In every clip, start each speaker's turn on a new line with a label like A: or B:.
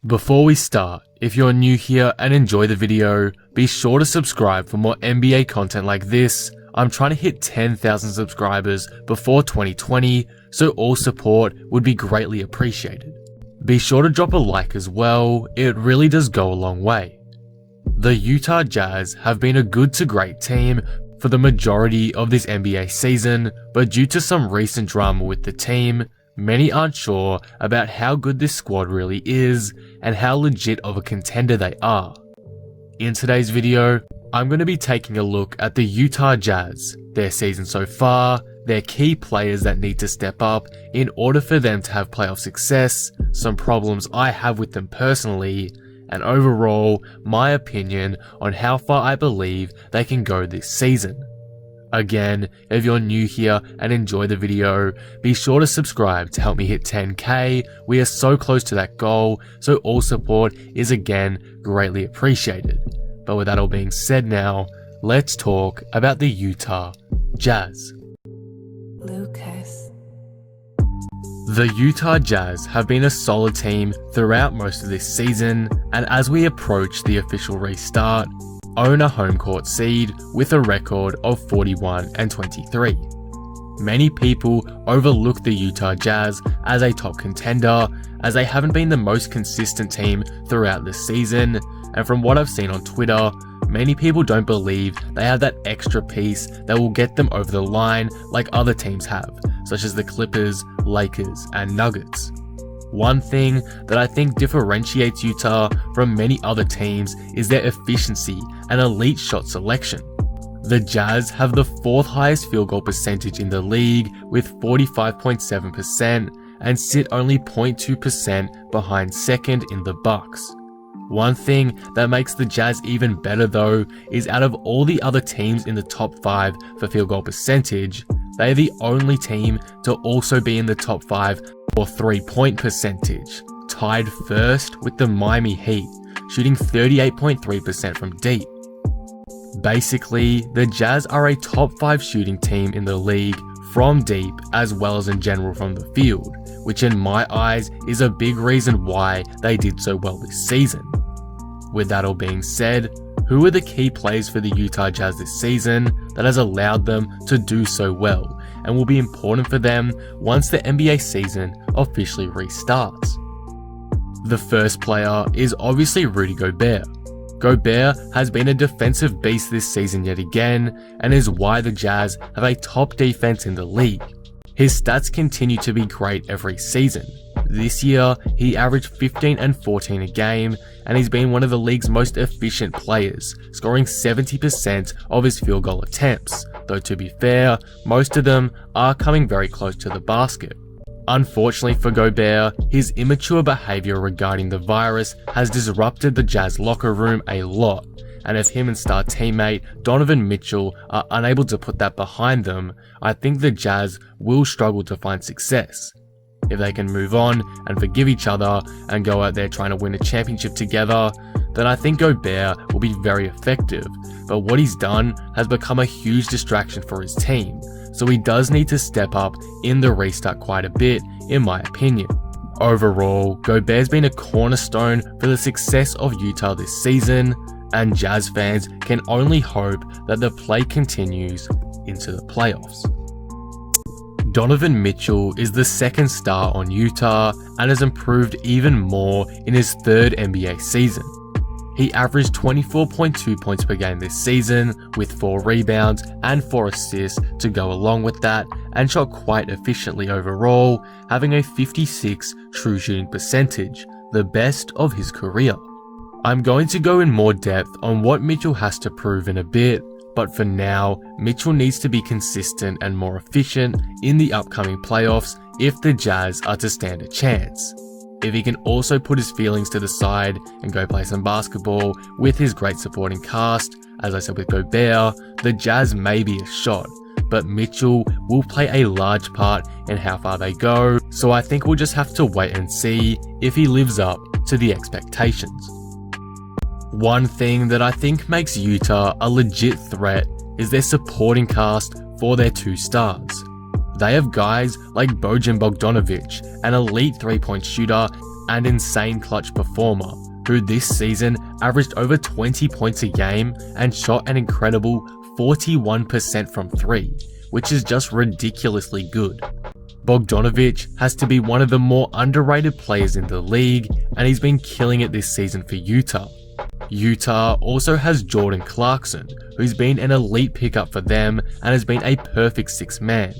A: Before we start, if you're new here and enjoy the video, be sure to subscribe for more NBA content like this. I'm trying to hit 10,000 subscribers before 2020, so all support would be greatly appreciated. Be sure to drop a like as well, it really does go a long way. The Utah Jazz have been a good to great team for the majority of this NBA season, but due to some recent drama with the team, many aren't sure about how good this squad really is and how legit of a contender they are. In today's video, I'm going to be taking a look at the Utah Jazz, their season so far, their key players that need to step up in order for them to have playoff success, some problems I have with them personally, and overall, my opinion on how far I believe they can go this season. Again, if you're new here and enjoy the video, be sure to subscribe to help me hit 10k. We are so close to that goal, so all support is again greatly appreciated. But with that all being said now, let's talk about the Utah Jazz. The Utah Jazz have been a solid team throughout most of this season, and as we approach the official restart, own a home court seed with a record of 41-23. Many people overlook the Utah Jazz as a top contender, as they haven't been the most consistent team throughout the season, and from what I've seen on Twitter, many people don't believe they have that extra piece that will get them over the line like other teams have, such as the Clippers, Lakers, and Nuggets. One thing that I think differentiates Utah from many other teams is their efficiency and elite shot selection. The Jazz have the 4th highest field goal percentage in the league with 45.7% and sit only 0.2% behind second in the Bucks. One thing that makes the Jazz even better though is out of all the other teams in the top 5 for field goal percentage, they are the only team to also be in the top 5 for 3-point percentage, tied first with the Miami Heat, shooting 38.3% from deep. Basically, the Jazz are a top 5 shooting team in the league from deep as well as in general from the field, which in my eyes is a big reason why they did so well this season. With that all being said, who are the key players for the Utah Jazz this season that has allowed them to do so well and will be important for them once the NBA season officially restarts? The first player is obviously Rudy Gobert. Gobert has been a defensive beast this season yet again and is why the Jazz have a top defense in the league. His stats continue to be great every season. This year, he averaged 15 and 14 a game, and he's been one of the league's most efficient players, scoring 70% of his field goal attempts, though to be fair, most of them are coming very close to the basket. Unfortunately for Gobert, his immature behavior regarding the virus has disrupted the Jazz locker room a lot, and if him and star teammate Donovan Mitchell are unable to put that behind them, I think the Jazz will struggle to find success. If they can move on and forgive each other and go out there trying to win a championship together, then I think Gobert will be very effective, but what he's done has become a huge distraction for his team, so he does need to step up in the restart quite a bit in my opinion. Overall, Gobert's been a cornerstone for the success of Utah this season, and Jazz fans can only hope that the play continues into the playoffs. Donovan Mitchell is the second star on Utah and has improved even more in his 3rd NBA season. He averaged 24.2 points per game this season with 4 rebounds and 4 assists to go along with that, and shot quite efficiently overall, having a 56 true shooting percentage, the best of his career. I'm going to go in more depth on what Mitchell has to prove in a bit, but for now, Mitchell needs to be consistent and more efficient in the upcoming playoffs if the Jazz are to stand a chance. If he can also put his feelings to the side and go play some basketball with his great supporting cast, as I said with Gobert, the Jazz may be a shot, but Mitchell will play a large part in how far they go, so I think we'll just have to wait and see if he lives up to the expectations. One thing that I think makes Utah a legit threat is their supporting cast for their 2 stars. They have guys like Bojan Bogdanovic, an elite 3-point shooter and insane clutch performer, who this season averaged over 20 points a game and shot an incredible 41% from 3, which is just ridiculously good. Bogdanovic has to be one of the more underrated players in the league, and he's been killing it this season for Utah. Utah also has Jordan Clarkson, who's been an elite pickup for them and has been a perfect sixth man.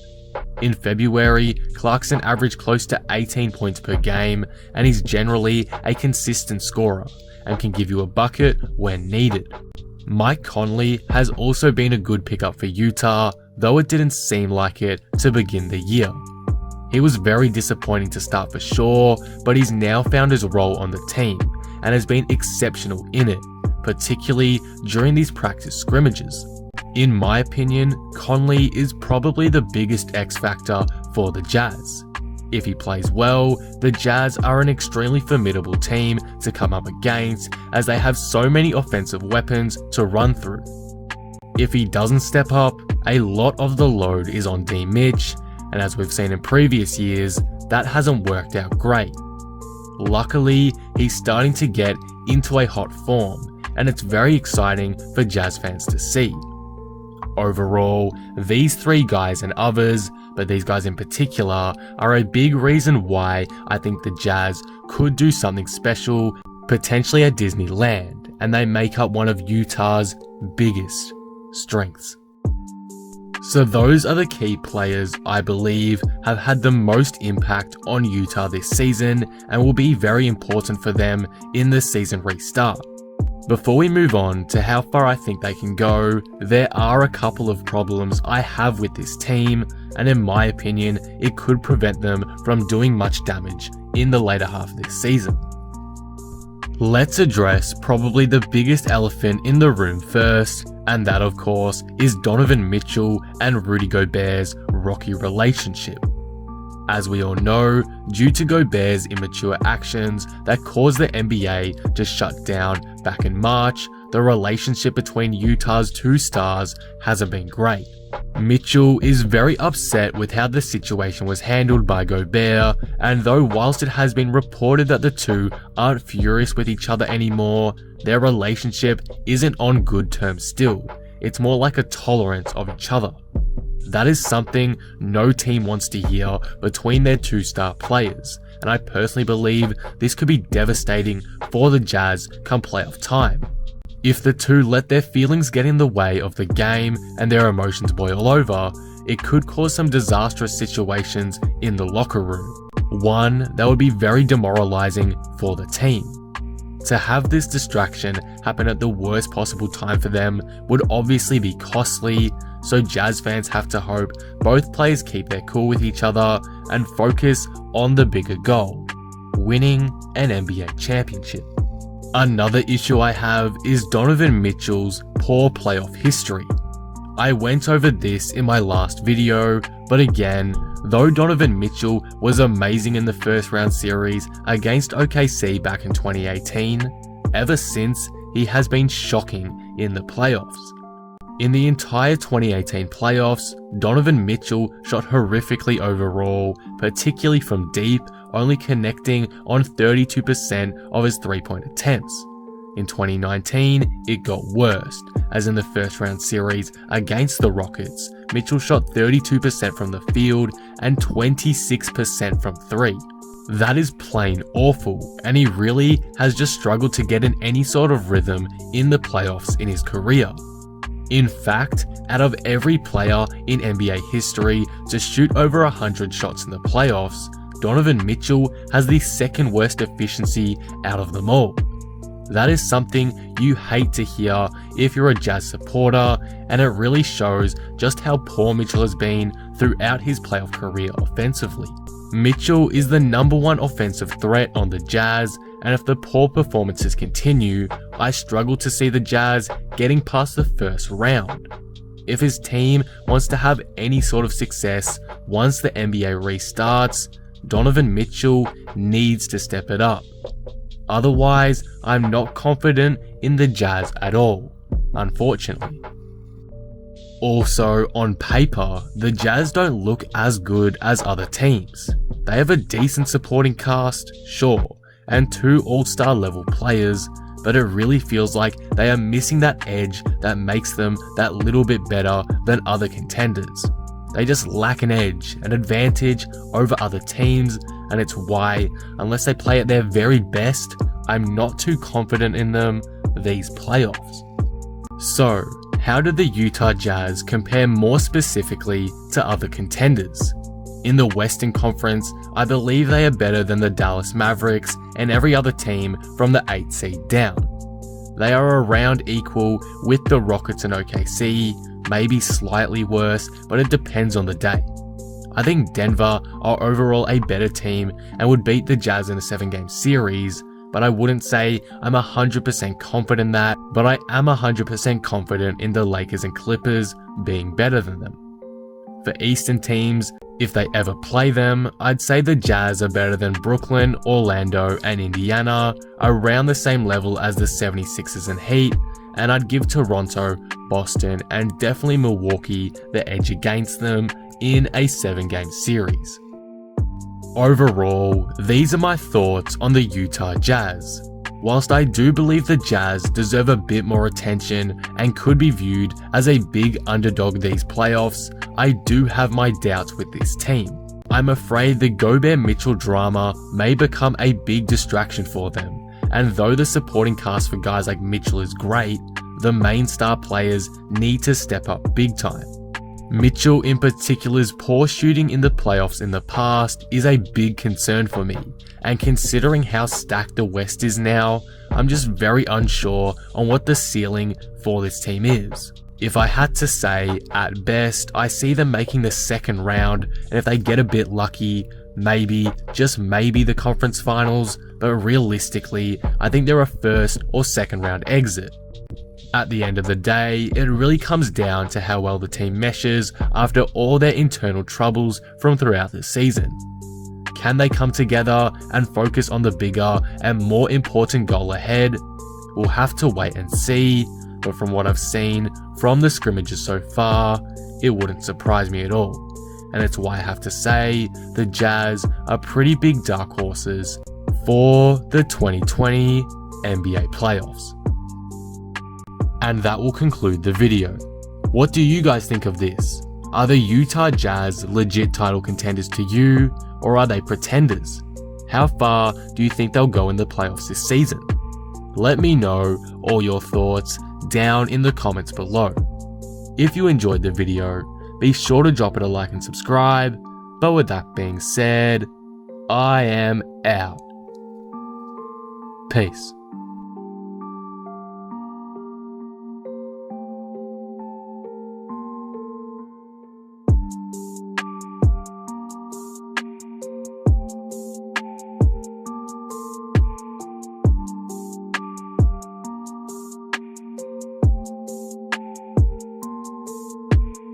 A: In February, Clarkson averaged close to 18 points per game, and he's generally a consistent scorer and can give you a bucket when needed. Mike Conley has also been a good pickup for Utah, though it didn't seem like it to begin the year. He was very disappointing to start for sure, but he's now found his role on the team and has been exceptional in it, particularly during these practice scrimmages. In my opinion, Conley is probably the biggest X factor for the Jazz. If he plays well, the Jazz are an extremely formidable team to come up against, as they have so many offensive weapons to run through. If he doesn't step up, a lot of the load is on D. Mitch, and as we've seen in previous years, that hasn't worked out great. Luckily, he's starting to get into a hot form, and it's very exciting for Jazz fans to see. Overall, these three guys and others, but these guys in particular, are a big reason why I think the Jazz could do something special, potentially at Disneyland, and they make up one of Utah's biggest strengths. So those are the key players I believe have had the most impact on Utah this season and will be very important for them in the season restart. Before we move on to how far I think they can go, there are a couple of problems I have with this team, and in my opinion, it could prevent them from doing much damage in the later half of this season. Let's address probably the biggest elephant in the room first, and that of course is Donovan Mitchell and Rudy Gobert's rocky relationship. As we all know, due to Gobert's immature actions that caused the NBA to shut down back in March, the relationship between Utah's two stars hasn't been great. Mitchell is very upset with how the situation was handled by Gobert, and though whilst it has been reported that the two aren't furious with each other anymore, their relationship isn't on good terms still. It's more like a tolerance of each other. That is something no team wants to hear between their two star players, and I personally believe this could be devastating for the Jazz come playoff time. If the two let their feelings get in the way of the game and their emotions boil over, it could cause some disastrous situations in the locker room. One that would be very demoralizing for the team. To have this distraction happen at the worst possible time for them would obviously be costly, so Jazz fans have to hope both players keep their cool with each other and focus on the bigger goal, winning an NBA championship. Another issue I have is Donovan Mitchell's poor playoff history. I went over this in my last video, but again, though Donovan Mitchell was amazing in the first round series against OKC back in 2018, ever since he has been shocking in the playoffs. In the entire 2018 playoffs, Donovan Mitchell shot horrifically overall, particularly from deep, only connecting on 32% of his three-point attempts. In 2019, it got worse, as in the first round series against the Rockets, Mitchell shot 32% from the field and 26% from three. That is plain awful, and he really has just struggled to get in any sort of rhythm in the playoffs in his career. In fact, out of every player in NBA history to shoot over 100 shots in the playoffs, Donovan Mitchell has the second worst efficiency out of them all. That is something you hate to hear if you're a Jazz supporter, and it really shows just how poor Mitchell has been throughout his playoff career offensively. Mitchell is the #1 offensive threat on the Jazz, and if the poor performances continue, I struggle to see the Jazz getting past the first round. If his team wants to have any sort of success once the NBA restarts, Donovan Mitchell needs to step it up. Otherwise, I'm not confident in the Jazz at all, unfortunately. Also, on paper, the Jazz don't look as good as other teams. They have a decent supporting cast, sure, and 2 all-star level players, but it really feels like they are missing that edge that makes them that little bit better than other contenders. They just lack an edge, an advantage over other teams, and it's why, unless they play at their very best, I'm not too confident in them these playoffs. So, how do the Utah Jazz compare more specifically to other contenders? In the Western Conference, I believe they are better than the Dallas Mavericks and every other team from the 8th seed down. They are around equal with the Rockets and OKC, maybe slightly worse, but it depends on the day. I think Denver are overall a better team and would beat the Jazz in a 7-game series, but I wouldn't say I'm 100% confident in that, but I am 100% confident in the Lakers and Clippers being better than them. For Eastern teams, if they ever play them, I'd say the Jazz are better than Brooklyn, Orlando, and Indiana, around the same level as the 76ers and Heat, and I'd give Toronto, Boston, and definitely Milwaukee the edge against them in a 7-game series. Overall, these are my thoughts on the Utah Jazz. Whilst I do believe the Jazz deserve a bit more attention and could be viewed as a big underdog these playoffs, I do have my doubts with this team. I'm afraid the Gobert-Mitchell drama may become a big distraction for them, and though the supporting cast for guys like Mitchell is great, the main star players need to step up big time. Mitchell in particular's poor shooting in the playoffs in the past is a big concern for me, and considering how stacked the West is now, I'm just very unsure on what the ceiling for this team is. If I had to say, at best, I see them making the second round, and if they get a bit lucky, maybe, just maybe the conference finals, but realistically, I think they're a first or second round exit. At the end of the day, it really comes down to how well the team meshes after all their internal troubles from throughout the season. Can they come together and focus on the bigger and more important goal ahead? We'll have to wait and see, but from what I've seen from the scrimmages so far, it wouldn't surprise me at all. And it's why I have to say the Jazz are pretty big dark horses for the 2020 NBA playoffs. And that will conclude the video. What do you guys think of this? Are the Utah Jazz legit title contenders to you, or are they pretenders? How far do you think they'll go in the playoffs this season? Let me know all your thoughts down in the comments below. If you enjoyed the video, be sure to drop it a like and subscribe, but with that being said, I am out. Peace.